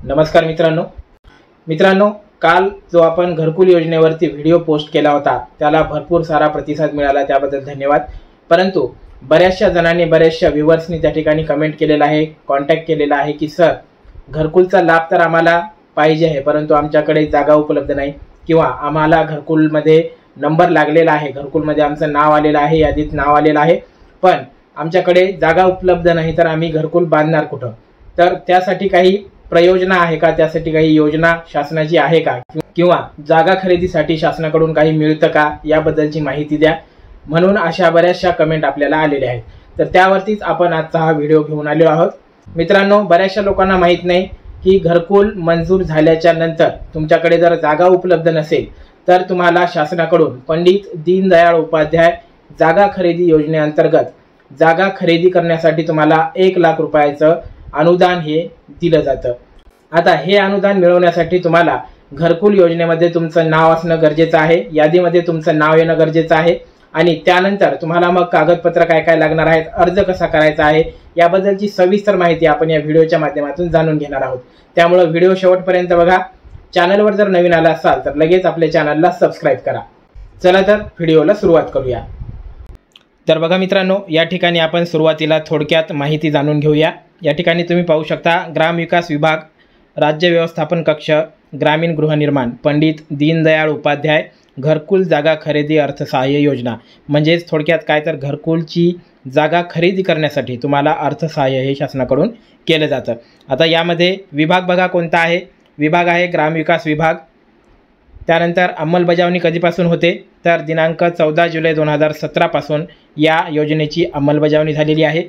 नमस्कार मित्रांनो, काल जो आपण घरकुल योजनेवरती व्हिडिओ पोस्ट केला होता त्याला भरपूर सारा प्रतिसाद मिळाला, त्याबद्दल धन्यवाद। परंतु बऱ्याचशा जणांनी, बऱ्याचशा व्ह्यूअर्सनी त्या ठिकाणी कमेंट केलेला आहे, कॉन्टॅक्ट केलेला आहे की सर घरकुलचा लाभ तर आम्हाला पाहिजे आहे, परंतु आमच्याकडे जागा उपलब्ध नाही, किंवा आम्हाला घरकुलमध्ये नंबर लागलेला आहे, घरकुलमध्ये आमचं नाव आलेलं आहे, यादीत नाव आलेलं आहे, पण आमच्याकडे जागा उपलब्ध नाही, तर आम्ही घरकुल बांधणार कुठं? तर त्यासाठी काही प्रयोजना आहे का? त्यासाठी काही योजना शासनाची आहे का? किंवा जागा खरेदीसाठी शासनाकडून काही मिळतं का? याबद्दलची माहिती द्या, म्हणून अशा बऱ्याचशा कमेंट आपल्याला आलेल्या आहेत। तर त्यावरतीच आपण आजचा हा व्हिडिओ घेऊन आलेलो आहोत। मित्रांनो, बऱ्याचशा लोकांना माहित नाही की घरकुल मंजूर झाल्याच्या नंतर तुमच्याकडे जर जागा उपलब्ध नसेल तर तुम्हाला शासनाकडून पंडित दीनदयाळ उपाध्याय जागा खरेदी योजनेअंतर्गत जागा खरेदी करण्यासाठी तुम्हाला 1 लाख रुपयाचं अनुदान हे दिलं जातं। आता हे अनुदान मिळवण्यासाठी तुम्हाला घरकुल योजनेमध्ये तुमचं नाव असणं गरजेचं आहे, यादीमध्ये तुमचं नाव येणं गरजेचं आहे, आणि त्यानंतर तुम्हाला मग कागदपत्र काय काय लागणार आहेत, अर्ज कसा करायचा आहे, याबद्दलची सविस्तर माहिती आपण या व्हिडिओच्या माध्यमातून जाणून घेणार आहोत। त्यामुळे व्हिडिओ शेवटपर्यंत बघा। चॅनलवर जर नवीन आला असाल तर लगेच आपल्या चॅनलला सबस्क्राइब करा। चला तर व्हिडिओला सुरुवात करूया। तर बघा मित्रांनो, या ठिकाणी आपण सुरुवातीला थोडक्यात माहिती जाणून घेऊया। या ठिकाणी तुम्ही पाहू शकता, ग्रामविकास विभाग, राज्य व्यवस्थापन कक्ष, ग्रामीण गृहनिर्माण, पंडित दीनदयाळ उपाध्याय घरकुल जागा खरेदी अर्थसहाय्य योजना। म्हणजेच थोडक्यात काय, तर घरकुलची जागा खरेदी करण्यासाठी तुम्हाला अर्थसहाय्य हे शासनाकडून केलं जातं। आता यामध्ये विभाग बघा कोणता आहे, विभाग आहे ग्रामविकास विभाग। त्यानंतर अंमलबजावणी कधीपासून होते, तर दिनांक 14 जुलै 2017 पासून या योजनेची अंमलबजावणी झालेली आहे।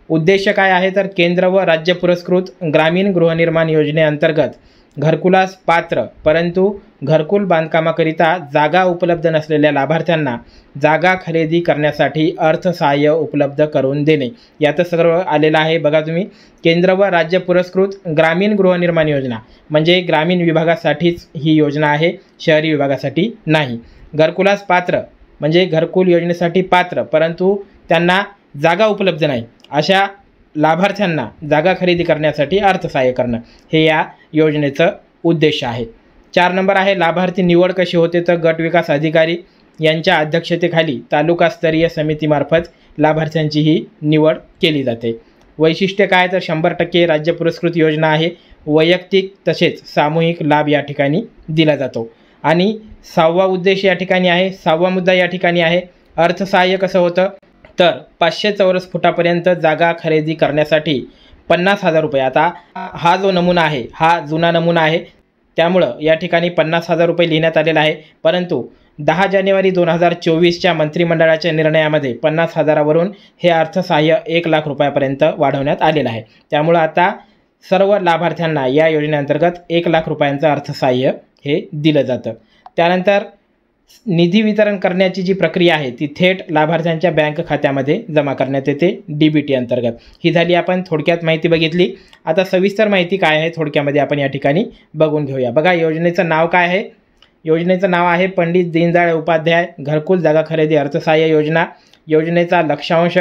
उद्देश काय आहे, तर केंद्र व राज्य पुरस्कृत ग्रामीण गृहनिर्माण योजनेअंतर्गत घरकुलास पात्र परंतु घरकुल बांधकामाकरिता जागा उपलब्ध नसलेल्या लाभार्थ्यांना जागा खरेदी करण्यासाठी अर्थसहाय्य उपलब्ध करून देणे, यात सर्व आलेलं आहे। बघा तुम्ही, केंद्र व राज्य पुरस्कृत ग्रामीण गृहनिर्माण योजना म्हणजे ग्रामीण विभागासाठीच ही योजना आहे, शहरी विभागासाठी नाही। घरकुलास पात्र म्हणजे घरकुल योजनेसाठी पात्र परंतु त्यांना जागा उपलब्ध नाही, अशा लाभार्थ्यांना जागा खरेदी करण्यासाठी अर्थसहाय्य करणं, हे या योजनेचं उद्देश आहे। 4 नंबर आहे लाभार्थी निवड कशी होते, तर गट विकास अधिकारी यांच्या अध्यक्षतेखाली तालुकास्तरीय समितीमार्फत लाभार्थ्यांची ही निवड केली जाते। वैशिष्ट्य काय, तर 100% राज्य पुरस्कृत योजना आहे, वैयक्तिक तसेच सामूहिक लाभ या ठिकाणी दिला जातो। आणि 6वा उद्देश या ठिकाणी आहे, 6वा मुद्दा या ठिकाणी आहे, अर्थसहाय्य कसं होतं, तर 500 चौरस फुटापर्यंत जागा खरेदी करण्यासाठी 50,000 रुपये। आता हा जो नमुना आहे हा जुना नमुना आहे, त्यामुळं या ठिकाणी 50,000 रुपये लिहिण्यात आलेला आहे, परंतु 10 जानेवारी 2024च्या मंत्रिमंडळाच्या निर्णयामध्ये 50,000 वरून हे अर्थसहाय्य 1 लाख रुपयापर्यंत वाढवण्यात आलेलं आहे। त्यामुळं आता सर्व लाभार्थ्यांना या योजनेअंतर्गत 1 लाख रुपयांचं अर्थसहाय्य हे दिलं जातं। त्यानंतर निधी वितरण करण्याची जी प्रक्रिया आहे ती थेट लाभार्थ्यांच्या बँक खात्यामध्ये जमा करण्यात येते, DBT अंतर्गत। ही झाली आपण थोडक्यात माहिती बघितली। आता सविस्तर माहिती काय आहे थोडक्यामध्ये आपण या ठिकाणी बघून घेऊया। बघा, योजनेचं नाव काय आहे, योजनेचं नाव आहे पंडित दीनदयाळ उपाध्याय घरकुल जागा खरेदी अर्थसहाय्य योजना। योजनेचा लक्ष्यांश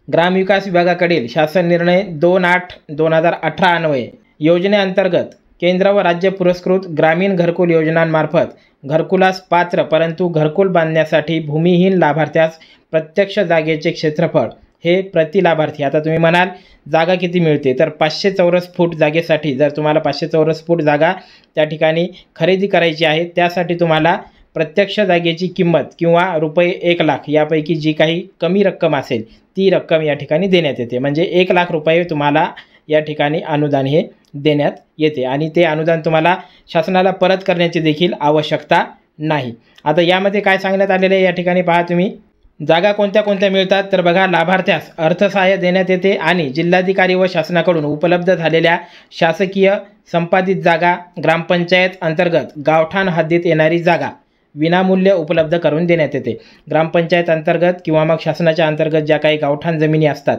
ग्रामविकास विभागाकडील शासन निर्णय 2/8/2018 अन्वये योजनेअंतर्गत केंद्र व राज्य पुरस्कृत ग्रामीण घरकुल योजनांमार्फत घरकुलास पात्र परंतु घरकुल बांधण्यासाठी भूमिहीन लाभार्थ्यास प्रत्यक्ष जागेचे क्षेत्रफळ हे प्रति लाभार्थी, आता तुम्ही म्हणाल जागा किती मिळते, तर 500 चौरस फूट जागेसाठी जर तुम्हाला 500 चौरस फूट जागा त्या ठिकाणी खरेदी करायची आहे, त्यासाठी तुम्हाला प्रत्यक्ष जागेची किंमत किंवा रुपये 1 लाख यापैकी जी काही कमी रक्कम असेल ती रक्कम या ठिकाणी देण्यात येते। म्हणजे 1 लाख रुपये तुम्हाला या ठिकाणी अनुदान हे देण्यात येते, आणि ते अनुदान तुम्हाला शासनाला परत करण्याची देखील आवश्यकता नाही। आता यामध्ये काय सांगण्यात आलेले आहे या ठिकाणी पहा तुम्ही, जागा कोणत्या कोणत्या मिळतात, तर बघा, लाभार्थ्यास अर्थसहाय्य देण्यात येते आणि जिल्हाधिकारी व शासनाकडून उपलब्ध झालेल्या शासकीय संपादित जागा, ग्रामपंचायत अंतर्गत गावठाण हद्दीत येणारी जागा विनामूल्य उपलब्ध करून देण्यात येते। ग्रामपंचायत अंतर्गत किंवा मग शासनाच्या अंतर्गत ज्या काही गावठाण जमिनी असतात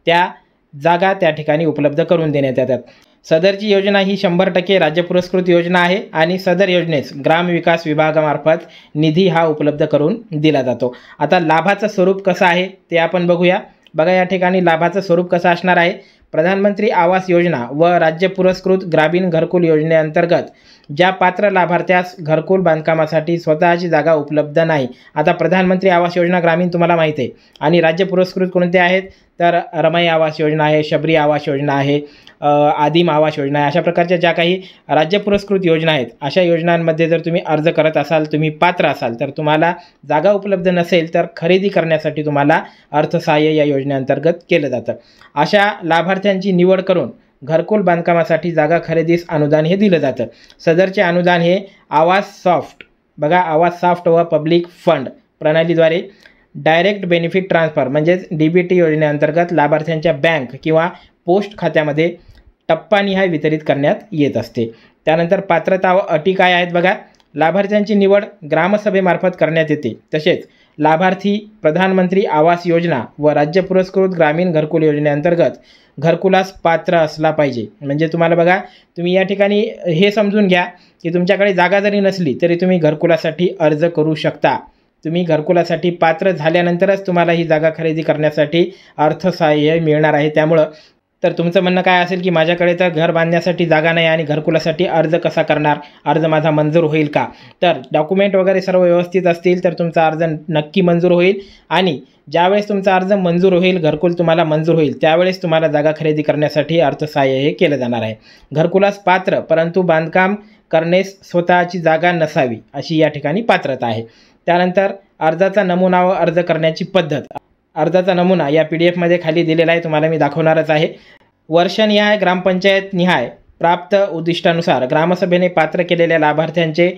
त्या जागा त्या ठिकाणी उपलब्ध करून देण्यात येतात। सदरची योजना ही 100% राज्य पुरस्कृत योजना आहे आणि सदर योजनेस ग्रामविकास विभागामार्फत निधी हा उपलब्ध करून दिला जातो। आता लाभाचं स्वरूप कसं आहे ते आपण बघूया। बघा, या ठिकाणी लाभाचं स्वरूप कसं असणार आहे, प्रधानमंत्री आवास योजना व राज्य पुरस्कृत ग्रामीण घरकुल योजनेअंतर्गत ज्या पात्र लाभार्थ्यास घरकुल बांधकामासाठी स्वतःची जागा उपलब्ध नाही, आता प्रधानमंत्री आवास योजना ग्रामीण तुम्हाला माहिती आहे आणि राज्य पुरस्कृत कोणते आहेत तर रमाई आवास योजना आहे, शबरी आवास योजना आहे, आदिम आवास योजना आहे, अशा प्रकारच्या ज्या काही राज्य पुरस्कृत योजना आहेत अशा योजनांमध्ये जर तुम्ही अर्ज करत असाल, तुम्ही पात्र असाल, तर तुम्हाला जागा उपलब्ध नसेल तर खरेदी करण्यासाठी तुम्हाला अर्थसहाय्य या योजनेअंतर्गत केलं जातं। अशा लाभार्थ्यांची निवड करून घरकुल बांधकामासाठी जागा खरेदीस अनुदान हे दिलं जातं। सदरचे अनुदान हे आवास सॉफ्ट बघा, आवास सॉफ्ट व पब्लिक फंड प्रणालीद्वारे डायरेक्ट बेनिफिट ट्रान्सफर म्हणजेच DBT योजनेअंतर्गत लाभार्थ्यांच्या बँक किंवा पोस्ट खात्यामध्ये टप्पानिहाय वितरित करण्यात येत असते। त्यानंतर पात्रता व अटी काय आहेत बघा, लाभार्थ्यांची निवड ग्रामसभेमार्फत करण्यात येते। तसेच लाभार्थी प्रधानमंत्री आवास योजना व राज्य पुरस्कृत ग्रामीण घरकुल योजनेअंतर्गत घरकुलास पात्र असला पाहिजे। म्हणजे तुम्हाला बघा, तुम्ही या ठिकाणी हे समजून घ्या की तुमच्याकडे जागा जरी नसली तरी तुम्ही घरकुलासाठी अर्ज करू शकता। तुम्ही घरकुलासाठी पात्र झाल्यानंतरच तुम्हाला ही जागा खरेदी करण्यासाठी अर्थसहाय्य मिळणार आहे। त्यामुळं तर तुमचं म्हणणं काय असेल की माझ्याकडे तर घर बांधण्यासाठी जागा नाही आणि घरकुलासाठी अर्ज कसा करणार, अर्ज माझा मंजूर होईल का? तर डॉक्युमेंट वगैरे सर्व व्यवस्थित असतील तर तुमचा अर्ज नक्की मंजूर होईल आणि ज्यावेळेस तुमचा अर्ज मंजूर होईल, घरकुल तुम्हाला मंजूर होईल, त्यावेळेस तुम्हाला जागा खरेदी करण्यासाठी अर्थसहाय्य हे केलं जाणार आहे। घरकुलास पात्र परंतु बांधकाम करण्यास स्वतःची जागा नसावी अशी या ठिकाणी पात्रता आहे। त्यानंतर अर्जाचा नमुना व अर्ज करण्याची पद्धत, अर्जाचा नमुना या PDF मध्ये खाली दिलेला आहे, तुम्हाला मी दाखवणारच आहे। वर्षनिहाय ग्रामपंचायत निहाय प्राप्त उद्दिष्टानुसार ग्रामसभेने पात्र केलेल्या लाभार्थ्यांचे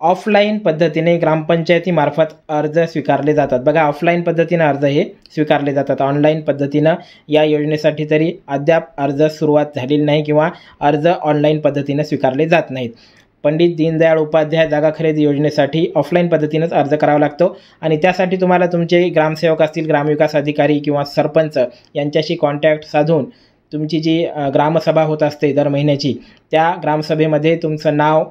ऑफलाईन पद्धतीने ग्रामपंचायतीमार्फत अर्ज स्वीकारले जातात। बघा, ऑफलाईन पद्धतीने अर्ज हे स्वीकारले जातात। ऑनलाईन पद्धतीनं या योजनेसाठी तरी अद्याप अर्ज सुरुवात झालेली नाही किंवा अर्ज ऑनलाईन पद्धतीने स्वीकारले जात नाहीत। पंडित दीनदयाळ उपाध्याय जागा खरेदी योजनेसाठी ऑफलाईन पद्धतीनेच अर्ज करावा लागतो आणि त्यासाठी तुम्हाला तुमचे ग्रामसेवक असतील, ग्रामविकास अधिकारी किंवा सरपंच यांच्याशी कॉन्टॅक्ट साधून तुमची जी ग्रामसभा होत असते दर महिन्याची, त्या ग्रामसभेमध्ये तुमचं नाव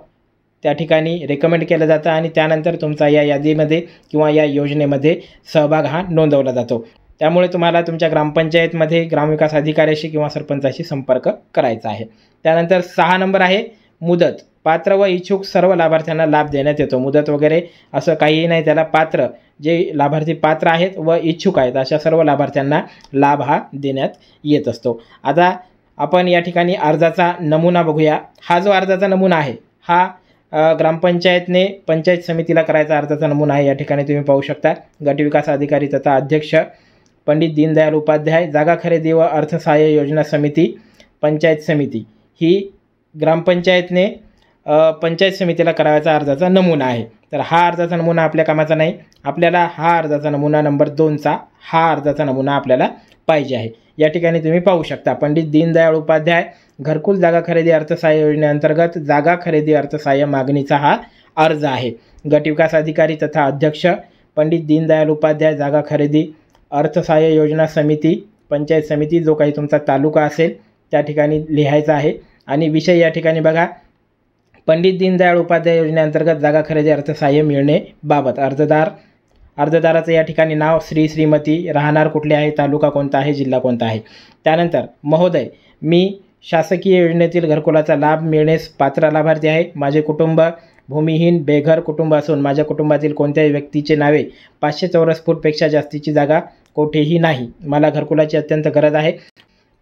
त्या ठिकाणी रेकमेंड केलं जातं आणि त्यानंतर तुमचा या यादीमध्ये किंवा या योजनेमध्ये सहभाग हा नोंदवला जातो। त्यामुळे तुम्हाला तुमच्या ग्रामपंचायतमध्ये ग्रामविकास अधिकाऱ्याशी किंवा सरपंचाशी संपर्क करायचा आहे। त्यानंतर 6 नंबर आहे मुदत। पात्र व इच्छुक सर्व लाभार्थ्यांना लाभ देण्यात येतो। मुदत वगैरे असं काहीही नाही, त्याला पात्र जे लाभार्थी पात्र आहेत व इच्छुक आहेत अशा सर्व लाभार्थ्यांना लाभ हा देण्यात येत असतो। आता आपण या ठिकाणी अर्जाचा नमुना बघूया। हा जो अर्जाचा नमुना आहे हा ग्रामपंचायतने पंचायत समितीला करायचा अर्जाचा नमुना आहे। या ठिकाणी तुम्ही पाहू शकता, गटविकास अधिकारी तथा अध्यक्ष पंडित दीनदयाळ उपाध्याय जागा खरेदी व अर्थसहाय्य योजना समिती पंचायत समिती ही ग्रामपंचायतने पंचायत समितीला करायचा अर्जाचा नमुना आहे। तर हा अर्जाचा नमुना आपल्या कामाचा नाही, आपल्याला हा अर्जाचा नमुना नंबर 2चा हा अर्जाचा नमुना आपल्याला पाहिजे आहे। या ठिकाणी तुम्ही पाहू शकता, पंडित दीनदयाळ उपाध्याय घरकुल जागा खरेदी अर्थसहाय्य योजनेअंतर्गत जागा खरेदी अर्थसहाय्य मागणीचा हा अर्ज आहे। गटविकास अधिकारी तथा अध्यक्ष पंडित दीनदयाळ उपाध्याय जागा खरेदी अर्थसहाय्य योजना समिती पंचायत समिती, जो काही तुमचा तालुका असेल त्या ठिकाणी लिहायचा आहे। आणि विषय या ठिकाणी बघा, पंडित दीनदयाळ उपाध्याय योजनेअंतर्गत जागा खरेदी अर्थसहाय्य मिळणे बाबत अर्जदाराचं या ठिकाणी नाव श्री श्रीमती, राहणार कुठले आहे, तालुका कोणता आहे, जिल्हा कोणता आहे। त्यानंतर महोदय, मी शासकीय योजनेतील घरकुलाचा लाभ मिळण्यास पात्र लाभार्थी आहे। माझे कुटुंब भूमिहीन बेघर कुटुंब असून माझ्या कुटुंबातील कोणत्याही व्यक्तीचे नावे 500 चौरस फूटपेक्षा जास्तीची जागा कोठेही नाही। मला घरकुलाची अत्यंत गरज आहे।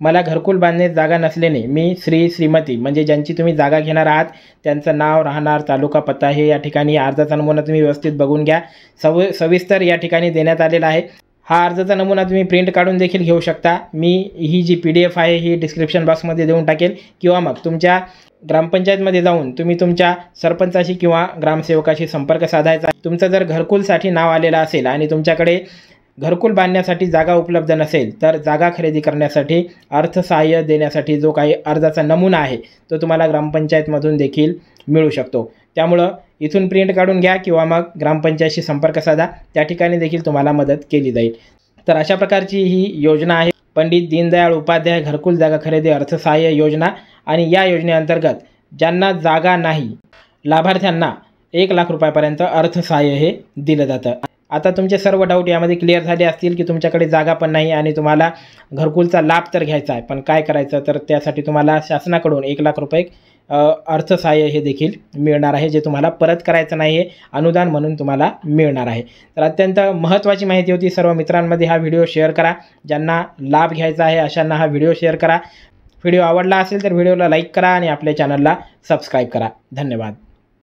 मला घरकुल बांधण्यास जागा नसल्याने मी श्री श्रीमती म्हणजे ज्यांची तुम्ही जागा घेणार आहात त्यांचं नाव, राहणार, तालुका, पत्ता हे या ठिकाणी अर्जाचा नमुना तुम्ही व्यवस्थित बघून घ्या। सविस्तर या ठिकाणी देण्यात आलेला आहे। हा अर्जाचा नमुना तुम्ही प्रिंट काढून देखील घेऊ शकता। मी ही जी PDF आहे ही डिस्क्रिप्शन बॉक्समध्ये देऊन टाकेल किंवा मग तुमच्या ग्रामपंचायतमध्ये जाऊन तुम्ही तुमच्या सरपंचाशी किंवा ग्रामसेवकाशी संपर्क साधायचा। तुमचं जर घरकुलसाठी नाव आलेलं असेल आणि तुमच्याकडे घरकुल बांधण्यासाठी जागा उपलब्ध नसेल तर जागा खरेदी करण्यासाठी अर्थसहाय्य देण्यासाठी जो काही अर्जाचा नमुना आहे तो तुम्हाला ग्रामपंचायतमधून देखील मिळू शकतो। त्यामुळं इथून प्रिंट काढून घ्या किंवा मग ग्रामपंचायतशी संपर्क साधा, त्या ठिकाणी देखील तुम्हाला मदत केली जाईल। तर अशा प्रकारची ही योजना आहे पंडित दीनदयाळ उपाध्याय घरकुल जागा खरेदी अर्थसहाय्य योजना। आणि या योजनेअंतर्गत ज्यांना जागा नाही लाभार्थ्यांना 1 लाख रुपयापर्यंत अर्थसहाय्य हे दिलं जातं। आता तुमचे सर्व डाऊट यामध्ये क्लिअर झाले असतील की तुमच्याकडे जागा पण नाही आणि तुम्हाला घरकुलचा लाभ तर घ्यायचा आहे, पण काय करायचं, तर त्यासाठी तुम्हाला शासनाकडून 1 लाख रुपये अर्थसहाय्य हे देखील मिळणार आहे, जे तुम्हाला परत करायचं नाही आहे, अनुदान म्हणून तुम्हाला मिळणार आहे। तर अत्यंत महत्त्वाची माहिती होती। सर्व मित्रांमध्ये हा व्हिडिओ शेअर करा, ज्यांना लाभ घ्यायचा आहे अशांना हा व्हिडिओ शेअर करा। व्हिडिओ आवडला असेल तर व्हिडिओला लाईक करा आणि आपल्या चॅनलला सबस्क्राईब करा। धन्यवाद।